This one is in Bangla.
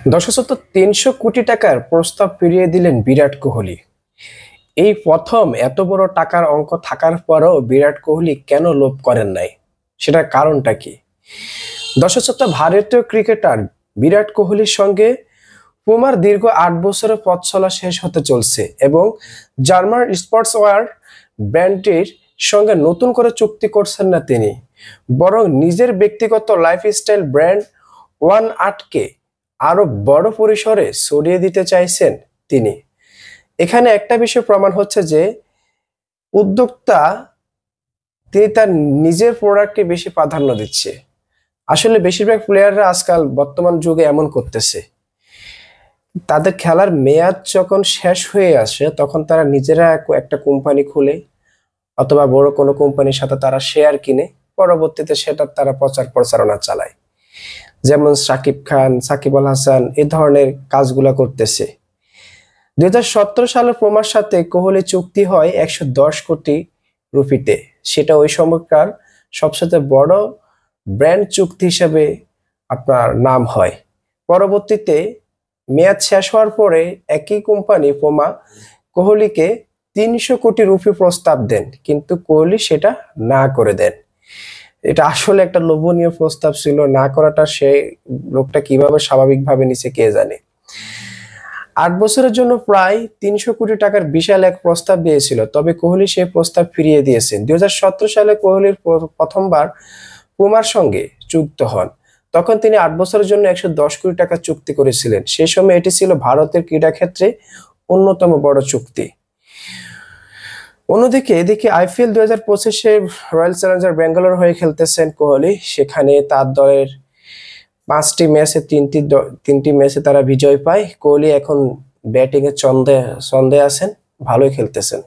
দর্শক ৩০০ কোটি টাকার প্রস্তাব ফিরিয়ে দিলেন বিরাট কোহলি। এই প্রথম এত বড় টাকার অঙ্ক থাকার পরও বিরাট কোহলি কেন লোভ করেন নাই, সেটার কারণটা কি? দর্শক, ভারতীয় ক্রিকেটার বিরাট কোহলির সঙ্গে পুমার দীর্ঘ ৮ বছরের পথ চলা শেষ হতে চলছে এবং জার্মান স্পোর্টস ওয়্যার ব্র্যান্ডটির সঙ্গে নতুন করে চুক্তি করছেন না তিনি, বরং নিজের ব্যক্তিগত লাইফস্টাইল ব্র্যান্ড ওয়ান আর্টকে আরো বড় পরিসরে ছড়িয়ে দিতে চাইছেন তিনি। এখানে একটা বিষয় প্রমাণ হচ্ছে যে উদ্যোক্তা তিনি তার নিজের প্রোডাক্টকে বেশি প্রাধান্য দিচ্ছে। আসলে বেশিরভাগ প্লেয়াররা আজকাল বর্তমান যুগে এমন করতেছে, তাদের খেলার মেয়াদ যখন শেষ হয়ে আসে তখন তারা নিজেরা একটা কোম্পানি খুলে অথবা বড় কোনো কোম্পানির সাথে তারা শেয়ার কিনে পরবর্তীতে সেটা তারা প্রচার প্রচারণা চালায়। যেমন সাকিব খান, সাকিব আল হাসান এই ধরনের কাজগুলা করতেছে। 2017 সালের প্রমার সাথে কোহলি চুক্তি হয় 110 কোটি রুপিতে। সেটা ওই সময়কার সবচেয়ে বড় ব্র্যান্ড চুক্তি হিসেবে আপনার নাম হয়। পরবর্তীতে মেয়াদ শেষ হওয়ার পরে একই কোম্পানি পোমা কোহলিকে 300 কোটি রুপি প্রস্তাব দেন, কিন্তু কোহলি সেটা না করে দেন। এটা আসলে একটা লোভনীয় প্রস্তাব ছিল, না করাটা সেই লোকটা কিভাবে স্বাভাবিকভাবে নিচে কে জানে। 8 বছরের জন্য প্রায় 300 কোটি টাকার বিশাল এক প্রস্তাব দিয়েছিল, তবে কোহলি সেই প্রস্তাব ফিরিয়ে দিয়েছেন। 2017 সালে কোহলির প্রথমবার পুমার সঙ্গে যুক্ত হন। তখন তিনি 8 বছরের জন্য 110 কোটি টাকা চুক্তি করেছিলেন। সেই সময় এটি ছিল ভারতের ক্রীড়া ক্ষেত্রে অন্যতম বড় চুক্তি। অন্যদিকে এদিকে আইপিএল 2025-এ রয়্যাল চ্যালেঞ্জার ব্যাঙ্গালোর হয়ে খেলতেছেন কোহলি। সেখানে তার দলের 5টি ম্যাচে 3টি ম্যাচে তারা বিজয় পায়। কোহলি এখন ব্যাটিং এর ছন্দে আছেন, ভালোই খেলতেছেন।